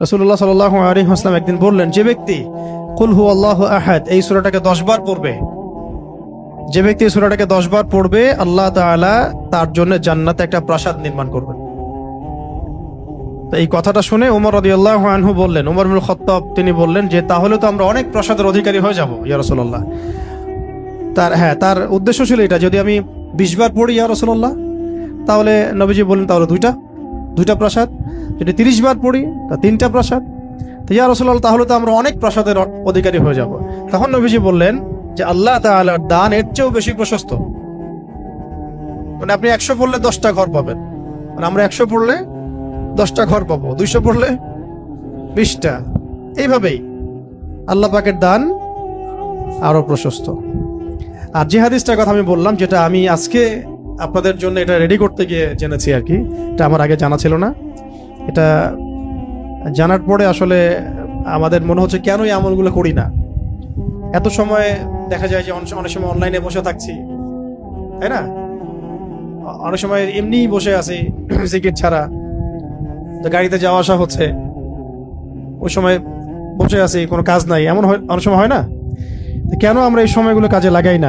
রাসূলুল্লাহ সাল্লাল্লাহু আলাইহি ওয়াসাল্লাম একদিন বললেন, যে ব্যক্তি কুল হু আল্লাহু আহাদ এই সূরাটাকে 10 বার পড়বে, যে ব্যক্তি এই সূরাটাকে 10 বার পড়বে, আল্লাহ তাআলা তার জন্য জান্নাতে একটা প্রাসাদ নির্মাণ করবেন। তো এই কথাটা শুনে ওমর রাদিয়াল্লাহু আনহু বললেন, ওমর ইবনুল খাত্তাব তিনি বললেন যে তাহলে তো আমরা অনেক প্রাসাদের অধিকারী হয়ে যাব ইয়া রাসূলুল্লাহ। তার উদ্দেশ্য ছিল এটা, যদি আমি 20 বার পড়ি ইয়া রাসূলুল্লাহ, তাহলে নবীজি বললেন তাহলে দুইটা প্রাসাদ, যদি 30 বার পড়ি তা 3টা প্রাসাদ। তো ইয়া রাসূলুল্লাহ তাহলে তো আমরা অনেক প্রাসাদের অধিকারী হয়ে যাব। তখন নবীজি বললেন যে আল্লাহ তাআলার দান এর চেয়েও বেশি প্রশস্ত। মানে আপনি 100 পড়লে 10টা ঘর পাবেন, মানে আমরা 100 পড়লে 10টা ঘর পাবো, 200 পড়লে 20টা। এইভাবেই আল্লাহ পাকের দান আরো প্রশস্ত। আর যে হাদিসটার কথা আমি বললাম, যেটা আমি আজকে আপনাদের জন্য এটা রেডি করতে গিয়ে জেনেছি আর কি, এটা আমার আগে জানা ছিল না। এটা জানার পরে আসলে আমাদের মনে হচ্ছে কেন এই আমলগুলো করি না। এত সময় দেখা যায় যে অনেক সময় অনলাইনে বসে থাকছি, তাই না? অনেক সময় এমনি বসে আছি জিকির ছাড়া, তো গাড়িতে যাওয়া আসা হচ্ছে, ওই সময় বসে আছি, কোনো কাজ নাই, এমন অনেক সময় হয় না? কেন আমরা এই সময়গুলো কাজে লাগাই না?